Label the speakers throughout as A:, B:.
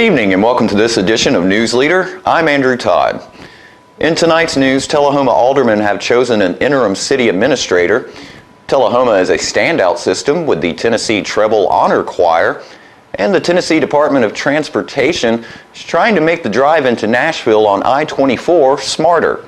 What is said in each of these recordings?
A: evening and welcome to this edition of News Leader. I'm Andrew Todd. In tonight's news, Tullahoma aldermen have chosen an interim city administrator. Tullahoma is a standout system with the Tennessee Treble Honor Choir, and the Tennessee Department of Transportation is trying to make the drive into Nashville on I-24 smarter.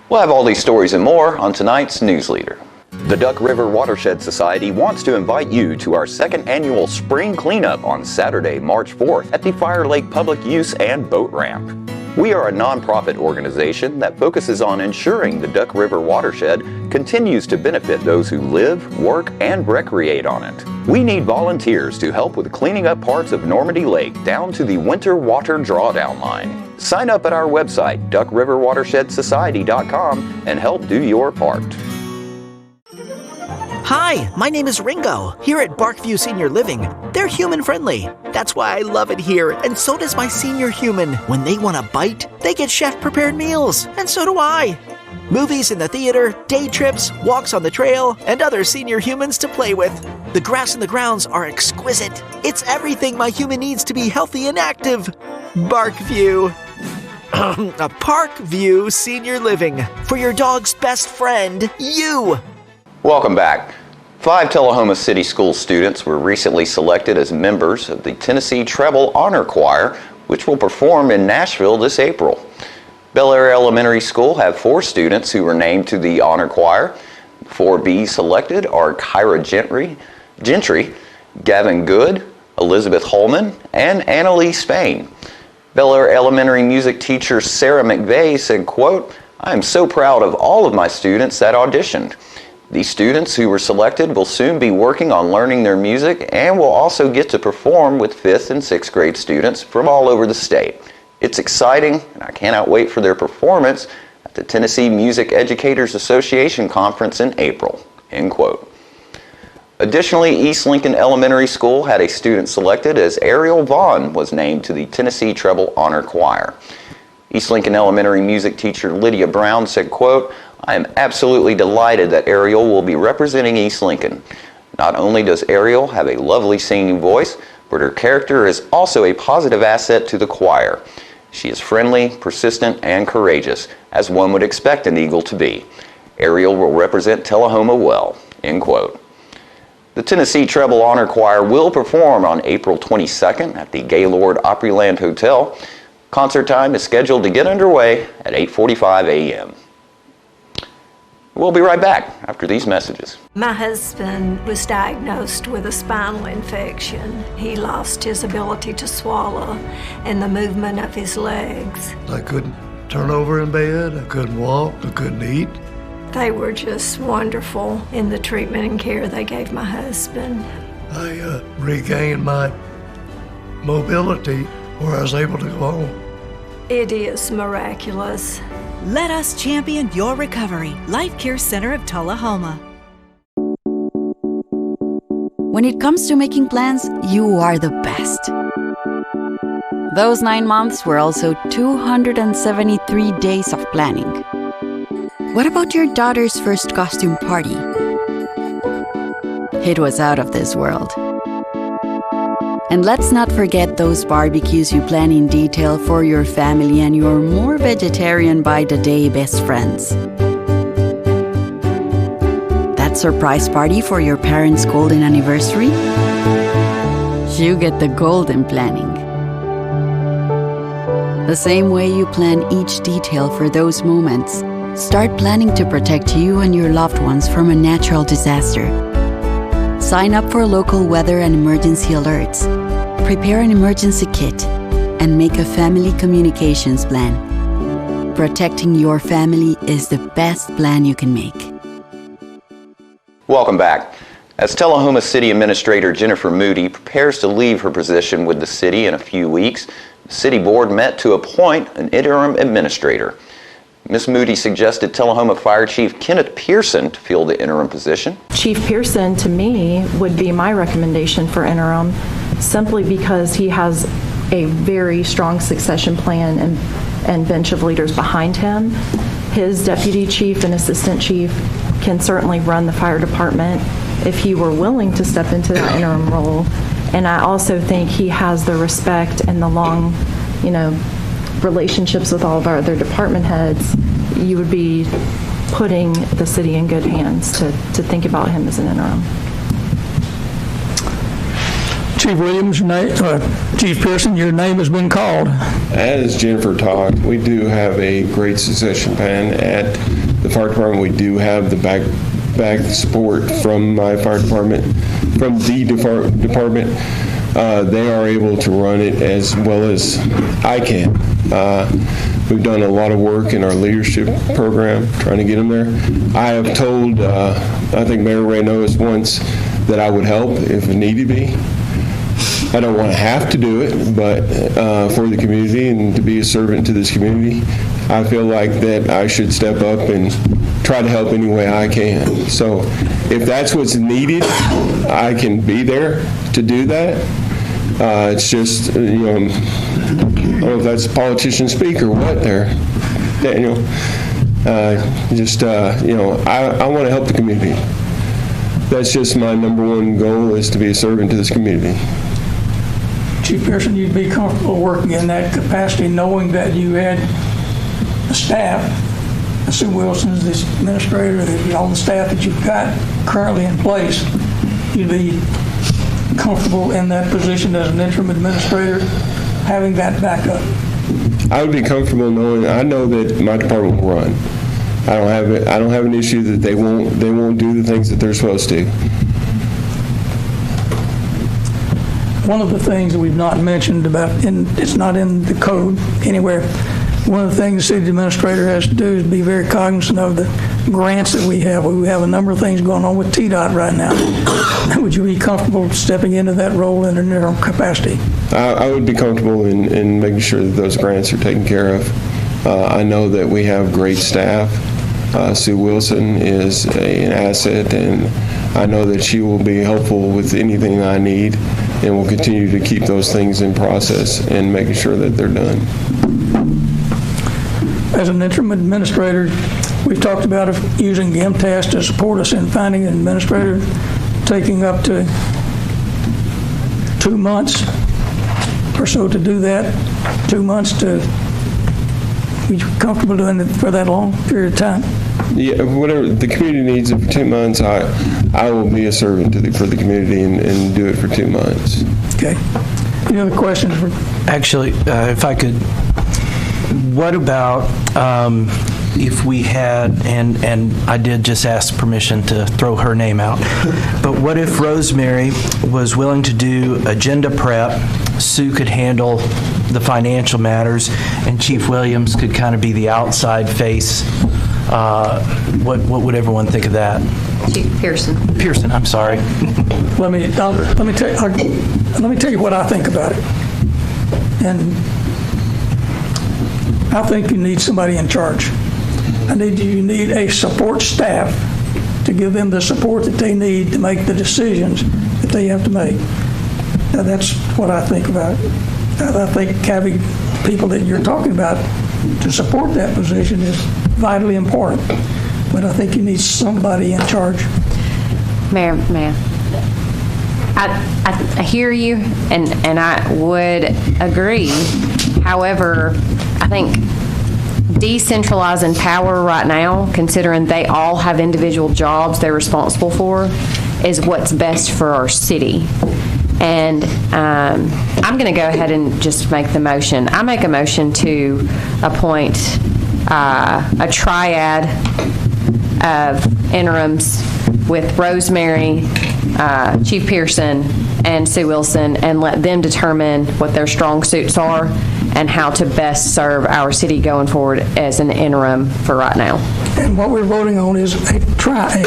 A: We'll have all these stories and more on tonight's News Leader. The Duck River Watershed Society wants to invite you to our second annual spring cleanup on Saturday, March 4th at the Fire Lake Public Use and Boat Ramp. We are a nonprofit organization that focuses on ensuring the Duck River Watershed continues to benefit those who live, work, and recreate on it. We need volunteers to help with cleaning up parts of Normandy Lake down to the winter water drawdown line. Sign up at our website, duckriverwatershedsociety.com, and help do your part.
B: Hi, my name is Ringo, here at Barkview Senior Living. They're human-friendly. That's why I love it here, and so does my senior human. When they want a bite, they get chef-prepared meals, and so do I. Movies in the theater, day trips, walks on the trail, and other senior humans to play with. The grass and the grounds are exquisite. It's everything my human needs to be healthy and active. Barkview. Parkview Senior Living. For your dog's best friend, you.
A: Welcome back. 5 Tullahoma City School students were recently selected as members of the Tennessee Treble Honor Choir, which will perform in Nashville this April. Bel Air Elementary School have 4 students who were named to the Honor Choir. 4 B's selected are Kyra Gentry, Gavin Good, Elizabeth Holman, and Annalie Spain. Bel Air Elementary music teacher Sarah McVeigh said, quote, "I am so proud of all of my students that auditioned. These students who were selected will soon be working on learning their music and will also get to perform with 5th and 6th grade students from all over the state. It's exciting, and I cannot wait for their performance at the Tennessee Music Educators Association Conference in April." End quote. Additionally, East Lincoln Elementary School had a student selected as Ariel Vaughn was named to the Tennessee Treble Honor Choir. East Lincoln Elementary music teacher Lydia Brown said, quote, "I am absolutely delighted that Ariel will be representing East Lincoln. Not only does Ariel have a lovely singing voice, but her character is also a positive asset to the choir. She is friendly, persistent, and courageous, as one would expect an Eagle to be. Ariel will represent Tullahoma well." End quote. The Tennessee Treble Honor Choir will perform on April 22nd at the Gaylord Opryland Hotel. Concert time is scheduled to get underway at 8:45 a.m. We'll be right back after these messages.
C: My husband was diagnosed with a spinal infection. He lost his ability to swallow and the movement of his legs.
D: I couldn't turn over in bed, I couldn't walk, I couldn't eat.
C: They were just wonderful in the treatment and care they gave my husband.
D: I regained my mobility where I was able to go home.
C: It is miraculous.
E: Let us champion your recovery. Life Care Center of Tullahoma.
F: When it comes to making plans, you are the best. Those 9 months were also 273 days of planning. What about your daughter's first costume party? It was out of this world. And let's not forget those barbecues you plan in detail for your family and your more vegetarian by the day best friends. That surprise party for your parents' golden anniversary? You get the golden planning. The same way you plan each detail for those moments, start planning to protect you and your loved ones from a natural disaster. Sign up for local weather and emergency alerts. Prepare an emergency kit and make a family communications plan. Protecting your family is the best plan you can make.
A: Welcome back. As Tullahoma City Administrator Jennifer Moody prepares to leave her position with the city in a few weeks, the City Board met to appoint an interim administrator. Ms. Moody suggested Tullahoma Fire Chief Kenneth Pearson to fill the interim position.
G: Chief Pearson, to me, would be my recommendation for interim, simply because he has a very strong succession plan and bench of leaders behind him. His deputy chief and assistant chief can certainly run the fire department if he were willing to step into that interim role And I also think he has the respect and the long, relationships with all of our other department heads. You would be putting the city in good hands to think about him as an interim.
H: Chief Williams, Chief Pearson, your name has been called.
I: As Jennifer talked, we do have a great succession plan at the fire department. We do have the back support from my fire department, from the department. They are able to run it as well as I can. We've done a lot of work in our leadership program, trying to get them there. I have told, I think Mayor Ray knows once, that I would help if it needed be. I don't want to have to do it, but for the community and to be a servant to this community, I feel like that I should step up and try to help any way I can. So if that's what's needed, I can be there to do that. It's just, I don't know if that's politician speak or what there, Daniel. I want to help the community. That's just my number one goal, is to be a servant to this community.
H: Chief Pearson, you'd be comfortable working in that capacity, knowing that you had the staff, Sue Wilson's the administrator, all the staff that you've got currently in place. You'd be comfortable in that position as an interim administrator, having that backup.
I: I would be comfortable knowing, I know that my department will run. I don't have an issue that they won't do the things that they're supposed to.
H: One of the things that we've not mentioned about, and it's not in the code anywhere, one of the things the city administrator has to do is be very cognizant of the grants that we have. We have a number of things going on with TDOT right now. Would you be comfortable stepping into that role in an interim capacity?
I: I would be comfortable in making sure that those grants are taken care of. I know that we have great staff. Sue Wilson is an asset, and I know that she will be helpful with anything I need, and will continue to keep those things in process and making sure that they're done.
H: As an interim administrator, we've talked about using the MTAS to support us in finding an administrator, taking up to 2 months or so to do that. 2 months to be comfortable doing it for that long period of time.
I: Yeah, whatever the community needs it for 2 months, I will be a servant for the community and do it for 2 months.
H: Okay. Any other questions?
J: Actually, if I could, what about if we had, and I did just ask permission to throw her name out, but what if Rosemary was willing to do agenda prep, Sue could handle the financial matters, and Chief Williams could kind of be the outside face? What would everyone think of that?
K: Chief Pearson.
J: Pearson, I'm sorry.
H: Let me tell you what I think about it. And I think you need somebody in charge. You need a support staff to give them the support that they need to make the decisions that they have to make. Now, that's what I think about it. I think having people that you're talking about to support that position is vitally important. But I think you need somebody in charge.
K: Mayor, I hear you, and I would agree. However, I think decentralizing power right now, considering they all have individual jobs they're responsible for, is what's best for our city. And I'm going to go ahead and just make the motion. I make a motion to appoint a triad of interims with Rosemary, Chief Pearson, and Sue Wilson, and let them determine what their strong suits are and how to best serve our city going forward as an interim for right now.
H: And what we're voting on is a triad.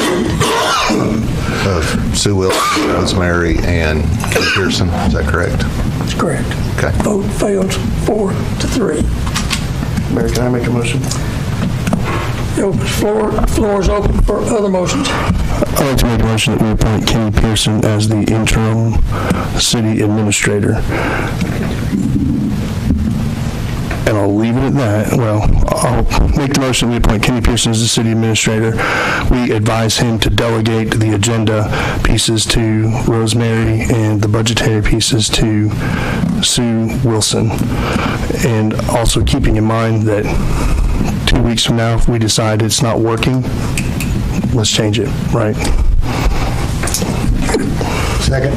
L: Sue Wilson, Rosemary, and Chief Pearson. Is that correct?
H: That's correct.
L: Okay.
H: Vote fails 4-3.
L: Mayor, can I make a motion?
H: The floor is open for other motions.
M: I'd like to make a motion that we appoint Kenny Pearson as the interim city administrator. and I'll leave it at that. Well, I'll make the motion we appoint Kenny Pearson as the city administrator. We advise him to delegate the agenda pieces to Rosemary and the budgetary pieces to Sue Wilson. And also keeping in mind that 2 weeks from now, if we decide it's not working, let's change it, right?
D: Second.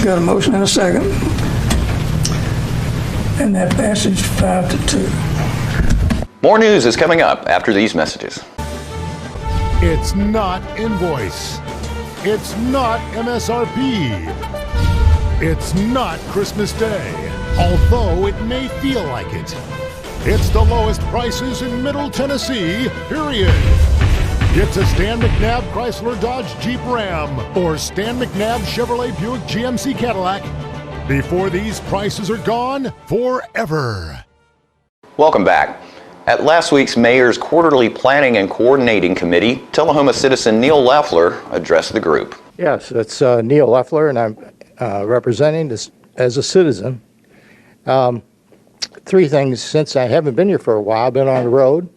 H: Got a motion and a second. And that passes 5-2.
A: More news is coming up after these messages.
N: It's not invoice. It's not MSRP. It's not Christmas Day, although it may feel like it. It's the lowest prices in Middle Tennessee, period. Get to Stan McNabb Chrysler Dodge Jeep Ram or Stan McNabb Chevrolet Buick GMC Cadillac before these prices are gone forever.
A: Welcome back. At last week's Mayor's Quarterly Planning and Coordinating Committee, Tullahoma citizen Neil Leffler addressed the group.
O: Yes, it's Neil Leffler, and I'm representing this as a citizen. Three things since I haven't been here for a while. I've been on the road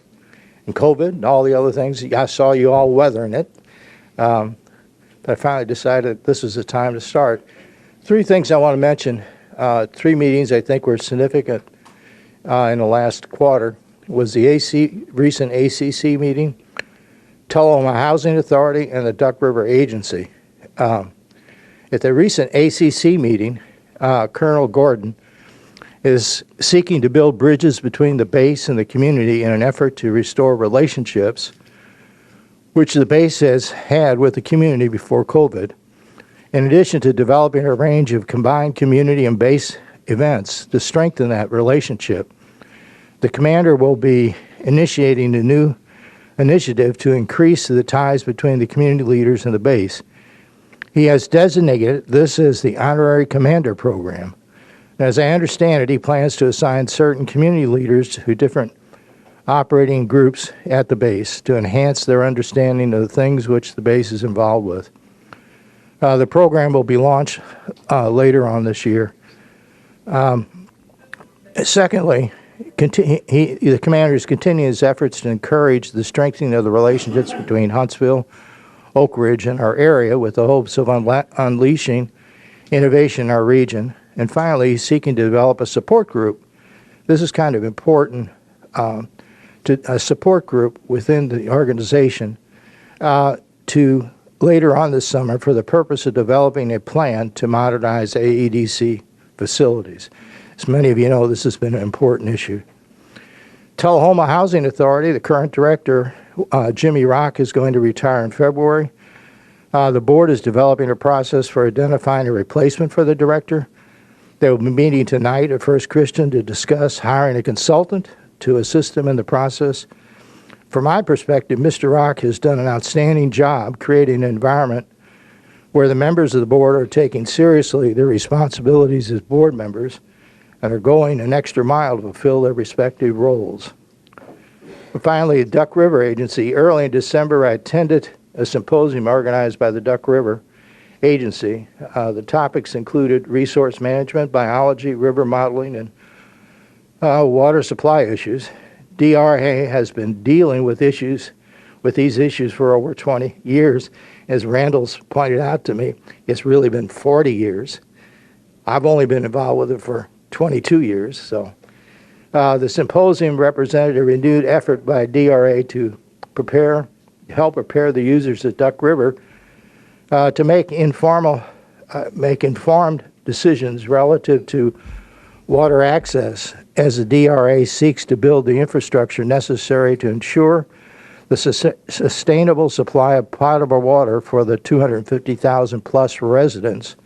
O: and COVID and all the other things. I saw you all weathering it. But I finally decided this was the time to start. Three things I want to mention. Three meetings I think were significant in the last quarter was the recent ACC meeting, Tullahoma Housing Authority, and the Duck River Agency. At the recent ACC meeting, Colonel Gordon is seeking to build bridges between the base and the community in an effort to restore relationships, which the base has had with the community before COVID, in addition to developing a range of combined community and base events to strengthen that relationship. The commander will be initiating a new initiative to increase the ties between the community leaders and the base. He has designated this as the Honorary Commander Program. As I understand it, he plans to assign certain community leaders to different operating groups at the base to enhance their understanding of the things which the base is involved with. The program will be launched later on this year. Secondly, the commander is continuing his efforts to encourage the strengthening of the relationships between Huntsville, Oak Ridge, and our area with the hopes of unleashing innovation in our region. And finally, he's seeking to develop a support group. This is kind of important, to a support group within the organization to later on this summer for the purpose of developing a plan to modernize AEDC facilities. As many of you know, this has been an important issue. Tullahoma Housing Authority, the current director, Jimmy Rock, is going to retire in February. The board is developing a process for identifying a replacement for the director. They will be meeting tonight at First Christian to discuss hiring a consultant to assist them in the process. From my perspective, Mr. Rock has done an outstanding job creating an environment where the members of the board are taking seriously their responsibilities as board members and are going an extra mile to fulfill their respective roles. And finally, the Duck River Agency. Early in December, I attended a symposium organized by the Duck River Agency. The topics included resource management, biology, river modeling, and water supply issues. DRA has been dealing with these issues for over 20 years. As Randall's pointed out to me, it's really been 40 years. I've only been involved with it for 22 years. So the symposium represented a renewed effort by DRA to help prepare the users at Duck River to make informed decisions relative to water access as the DRA seeks to build the infrastructure necessary to ensure the sustainable supply of potable water for the 250,000 plus residents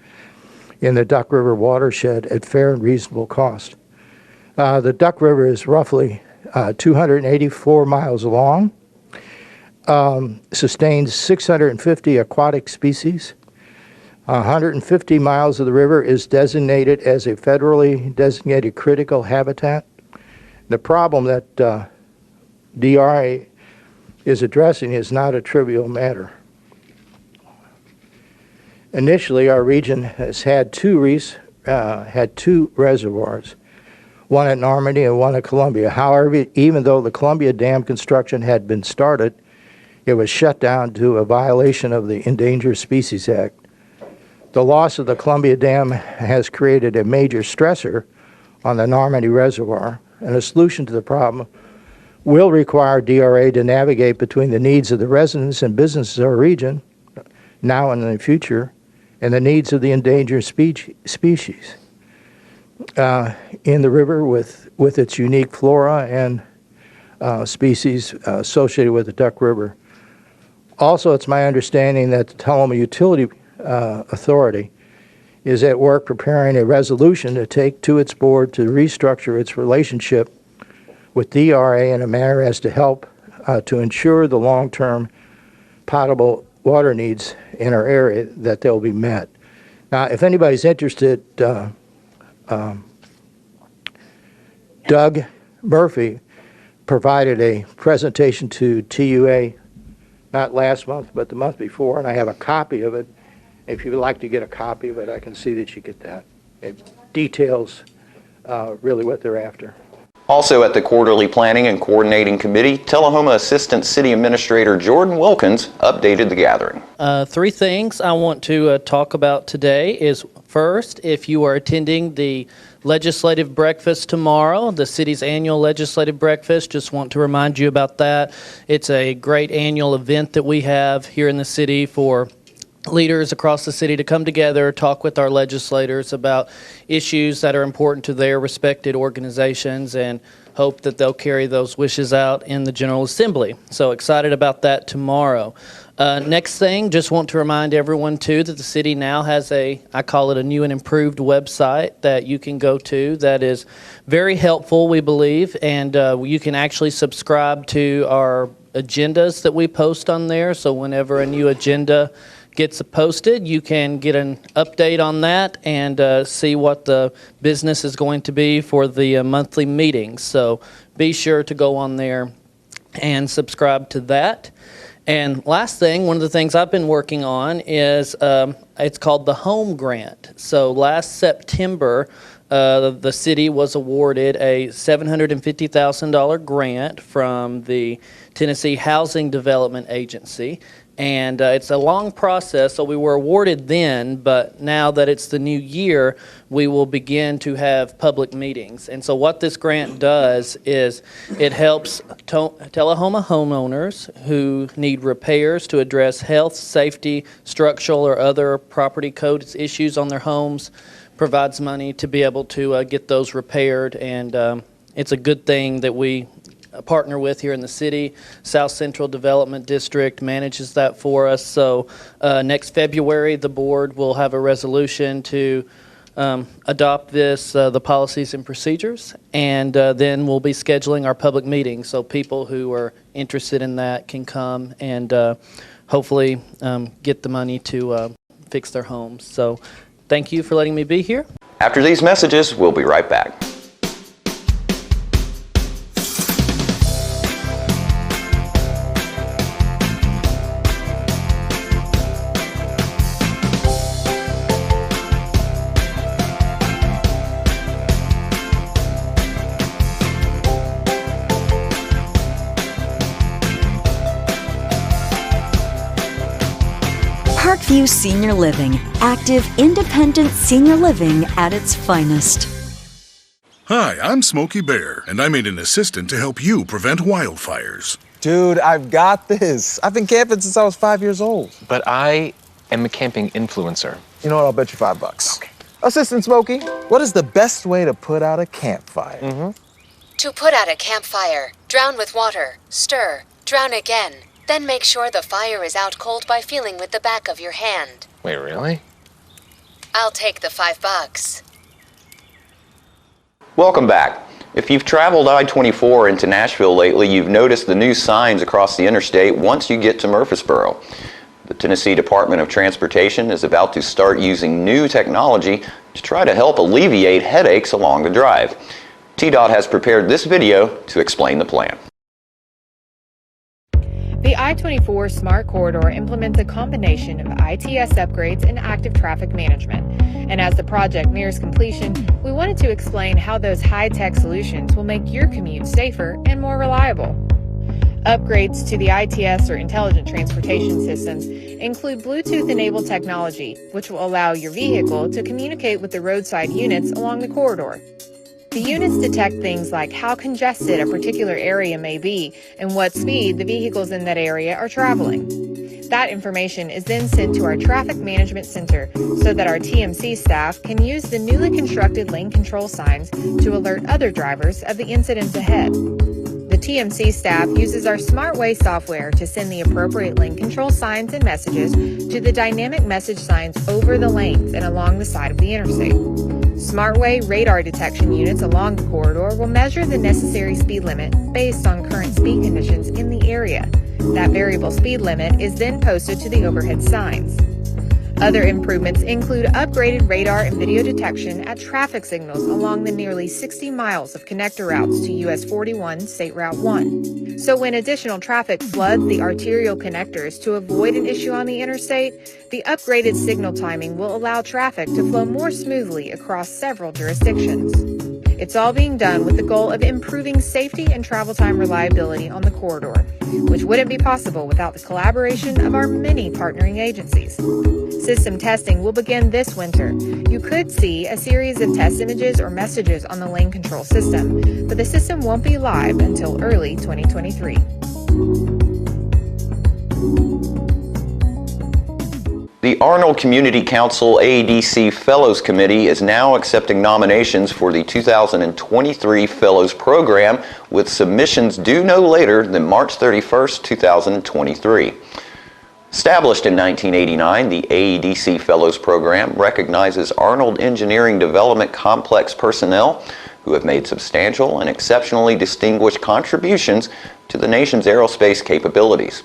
O: in the Duck River watershed at fair and reasonable cost. The Duck River is roughly 284 miles long, sustains 650 aquatic species. 150 miles of the river is designated as a federally designated critical habitat. The problem that DRA is addressing is not a trivial matter. Initially, our region has had two reservoirs. one at Normandy and one at Columbia. However, even though the Columbia Dam construction had been started, it was shut down due to a violation of the Endangered Species Act. The loss of the Columbia Dam has created a major stressor on the Normandy Reservoir, and a solution to the problem will require DRA to navigate between the needs of the residents and businesses of our region, now and in the future, and the needs of the endangered species in the river with its unique flora and species associated with the Duck River. Also, it's my understanding that the Tullahoma Utility Authority is at work preparing a resolution to take to its board to restructure its relationship with DRA in a manner as to help to ensure the long-term potable water needs in our area, that they'll be met. Now, if anybody's interested, Doug Murphy provided a presentation to TUA not last month, but the month before, and I have a copy of it. If you would like to get a copy of it, I can see that you get that. It details really what they're after.
A: Also at the Quarterly Planning and Coordinating Committee, Tullahoma Assistant City Administrator Jordan Wilkins updated the gathering.
P: Three things I want to talk about today is, first, if you are attending the legislative breakfast tomorrow, the city's annual legislative breakfast, just want to remind you about that. It's a great annual event that we have here in the city for leaders across the city to come together, talk with our legislators about issues that are important to their respected organizations, and hope that they'll carry those wishes out in the General Assembly. So excited about that tomorrow. Next thing, just want to remind everyone too that the city now has I call it a new and improved website that you can go to that is very helpful, we believe, and you can actually subscribe to our agendas that we post on there. So whenever a new agenda gets posted, you can get an update on that and see what the business is going to be for the monthly meetings. So be sure to go on there and subscribe to that. And last thing, one of the things I've been working on is it's called the Home Grant. So last September, the city was awarded a $750,000 grant from the Tennessee Housing Development Agency. And it's a long process, so we were awarded then, but now that it's the new year, we will begin to have public meetings. And so what this grant does is it helps Tullahoma homeowners who need repairs to address health, safety, structural, or other property code issues on their homes, provides money to be able to get those repaired, and it's a good thing that we partner with here in the city. South Central Development District manages that for us. So next February, the board will have a resolution to adopt this, the policies and procedures, and then we'll be scheduling our public meetings. So people who are interested in that can come and hopefully get the money to fix their homes. So thank you for letting me be here.
A: After these messages, we'll be right back.
Q: Parkview Senior Living, active, independent senior living at its finest.
R: Hi, I'm Smokey Bear, and I made an assistant to help you prevent wildfires.
S: Dude, I've got this. I've been camping since I was 5 years old.
T: But I am a camping influencer.
S: You know what? I'll bet you $5. Okay. Assistant Smokey, what is the best way to put out a campfire?
U: To put out a campfire, drown with water, stir, drown again. Then make sure the fire is out cold by feeling with the back of your hand.
T: Wait, really?
U: I'll take the $5.
A: Welcome back. If you've traveled I-24 into Nashville lately, you've noticed the new signs across the interstate once you get to Murfreesboro. The Tennessee Department of Transportation is about to start using new technology to try to help alleviate headaches along the drive. TDOT has prepared this video to explain the plan.
B: The I-24 Smart Corridor implements a combination of ITS upgrades and active traffic management. And as the project nears completion, we wanted to explain how those high-tech solutions will make your commute safer and more reliable. Upgrades to the ITS or Intelligent Transportation Systems include Bluetooth-enabled technology, which will allow your vehicle to communicate with the roadside units along the corridor. The units detect things like how congested a particular area may be and what speed the vehicles in that area are traveling. That information is then sent to our Traffic Management Center so that our TMC staff can use the newly constructed lane control signs to alert other drivers of the incidents ahead. The TMC staff uses our SmartWay software to send the appropriate lane control signs and messages to the dynamic message signs over the lanes and along the side of the interstate. SmartWay radar detection units along the corridor will measure the necessary speed limit based on current speed conditions in the area. That variable speed limit is then posted to the overhead signs. Other improvements include upgraded radar and video detection at traffic signals along the nearly 60 miles of connector routes to US 41 State Route 1. So when additional traffic floods the arterial connectors to avoid an issue on the interstate, the upgraded signal timing will allow traffic to flow more smoothly across several jurisdictions. It's all being done with the goal of improving safety and travel time reliability on the corridor, which wouldn't be possible without the collaboration of our many partnering agencies. System testing will begin this winter. You could see a series of test images or messages on the lane control system, but the system won't be live until early 2023.
A: The Arnold Community Council AEDC Fellows Committee is now accepting nominations for the 2023 Fellows Program, with submissions due no later than March 31st, 2023. Established in 1989, the AEDC Fellows Program recognizes Arnold Engineering Development Complex personnel who have made substantial and exceptionally distinguished contributions to the nation's aerospace capabilities.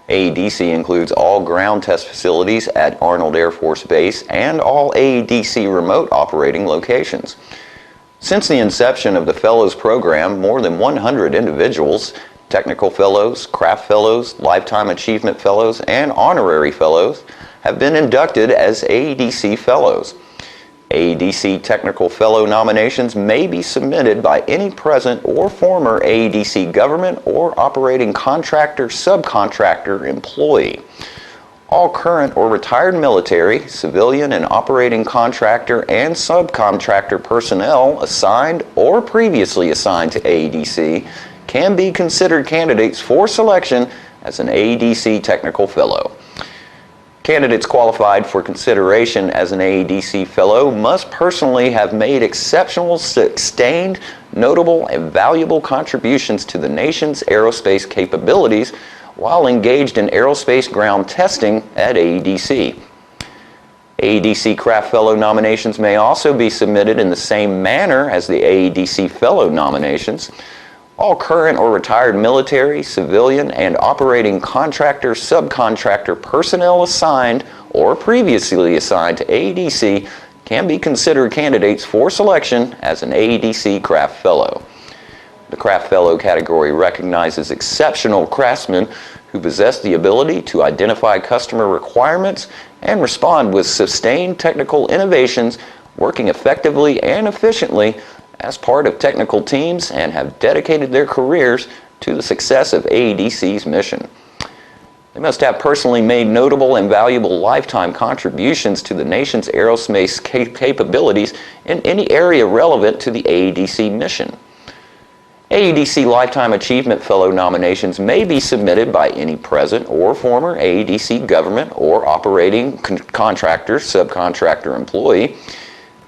A: AEDC includes all ground test facilities at Arnold Air Force Base and all AEDC remote operating locations. Since the inception of the Fellows Program, more than 100 individuals, Technical Fellows, Craft Fellows, Lifetime Achievement Fellows, and Honorary Fellows, have been inducted as AEDC Fellows. AEDC Technical Fellow nominations may be submitted by any present or former AEDC government or operating contractor, subcontractor, employee. All current or retired military, civilian, and operating contractor and subcontractor personnel assigned or previously assigned to AEDC can be considered candidates for selection as an AEDC Technical Fellow. Candidates qualified for consideration as an AEDC Fellow must personally have made exceptional, sustained, notable, and valuable contributions to the nation's aerospace capabilities while engaged in aerospace ground testing at AEDC. AEDC Craft Fellow nominations may also be submitted in the same manner as the AEDC Fellow nominations. All current or retired military, civilian, and operating contractor, subcontractor personnel assigned or previously assigned to AEDC can be considered candidates for selection as an AEDC Craft Fellow. The Craft Fellow category recognizes exceptional craftsmen who possess the ability to identify customer requirements and respond with sustained technical innovations, working effectively and efficiently as part of technical teams, and have dedicated their careers to the success of AEDC's mission. They must have personally made notable and valuable lifetime contributions to the nation's aerospace capabilities in any area relevant to the AEDC mission. AEDC Lifetime Achievement Fellow nominations may be submitted by any present or former AEDC government or operating contractor, subcontractor, employee.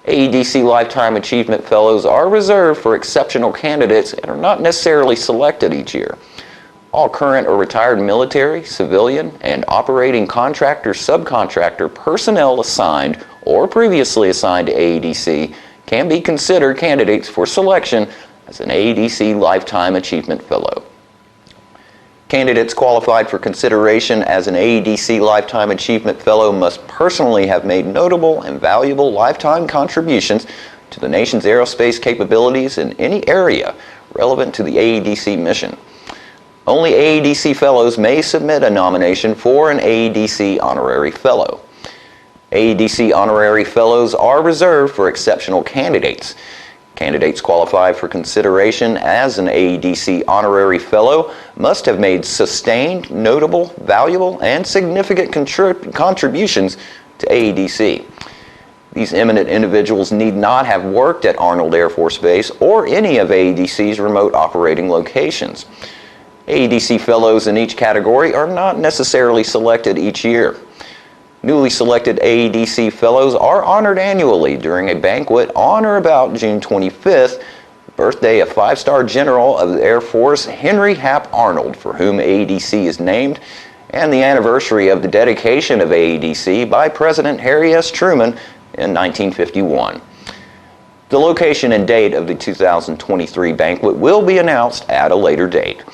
A: AEDC Lifetime Achievement Fellows are reserved for exceptional candidates and are not necessarily selected each year. All current or retired military, civilian, and operating contractor, subcontractor personnel assigned or previously assigned to AEDC can be considered candidates for selection as an AEDC Lifetime Achievement Fellow. Candidates qualified for consideration as an AEDC Lifetime Achievement Fellow must personally have made notable and valuable lifetime contributions to the nation's aerospace capabilities in any area relevant to the AEDC mission. Only AADC Fellows may submit a nomination for an AADC Honorary Fellow. AADC Honorary Fellows are reserved for exceptional candidates. Candidates qualified for consideration as an AADC Honorary Fellow must have made sustained, notable, valuable, and significant contributions to AADC. These eminent individuals need not have worked at Arnold Air Force Base or any of AADC's remote operating locations. AADC Fellows in each category are not necessarily selected each year. Newly selected AADC Fellows are honored annually during a banquet on or about June 25th, birthday of 5-star General of the Air Force Henry Hap Arnold, for whom AADC is named, and the anniversary of the dedication of AADC by President Harry S. Truman in 1951. The location and date of the 2023 banquet will be announced at a later date.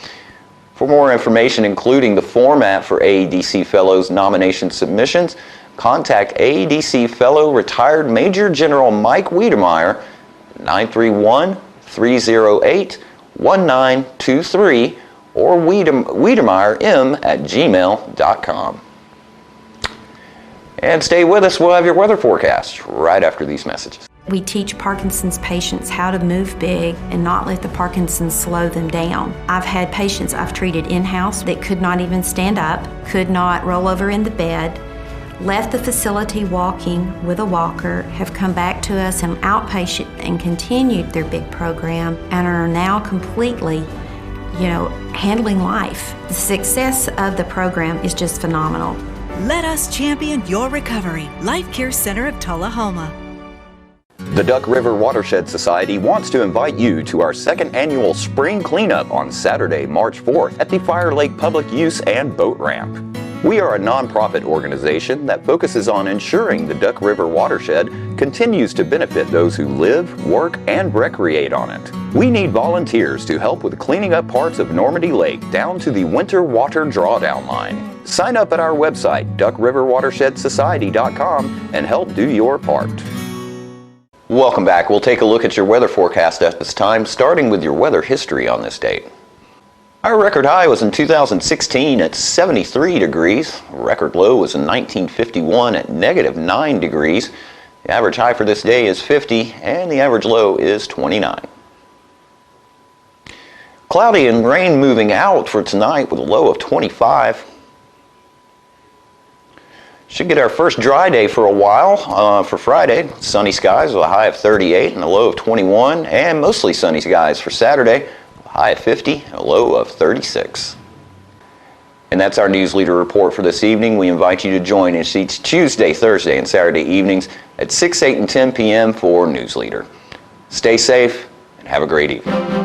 A: For more information, including the format for AADC Fellows nomination submissions, contact AADC Fellow Retired Major General Mike Wiedemeyer, 931-308-1923, or wiedemeyerm@gmail.com. And stay with us, we'll have your weather forecast right after these messages.
C: We teach Parkinson's patients how to move big and not let the Parkinson's slow them down. I've had patients I've treated in-house that could not even stand up, could not roll over in the bed, left the facility walking with a walker, have come back to us in outpatient and continued their big program and are now completely, handling life. The success of the program is just phenomenal.
E: Let us champion your recovery. Life Care Center of Tullahoma.
A: The Duck River Watershed Society wants to invite you to our second annual spring cleanup on Saturday, March 4th at the Fire Lake Public Use and Boat Ramp. We are a nonprofit organization that focuses on ensuring the Duck River Watershed continues to benefit those who live, work, and recreate on it. We need volunteers to help with cleaning up parts of Normandy Lake down to the winter water drawdown line. Sign up at our website, duckriverwatershedsociety.com, and help do your part. Welcome back. We'll take a look at your weather forecast at this time, starting with your weather history on this date. Our record high was in 2016 at 73 degrees. Record low was in 1951 at -9 degrees. The average high for this day is 50, and the average low is 29. Cloudy and rain moving out for tonight with a low of 25. Should get our first dry day for a while for Friday. Sunny skies with a high of 38 and a low of 21, and mostly sunny skies for Saturday, a high of 50 and a low of 36. And that's our News Leader report for this evening. We invite you to join us each Tuesday, Thursday, and Saturday evenings at 6, 8, and 10 p.m. for News Leader. Stay safe and have a great evening.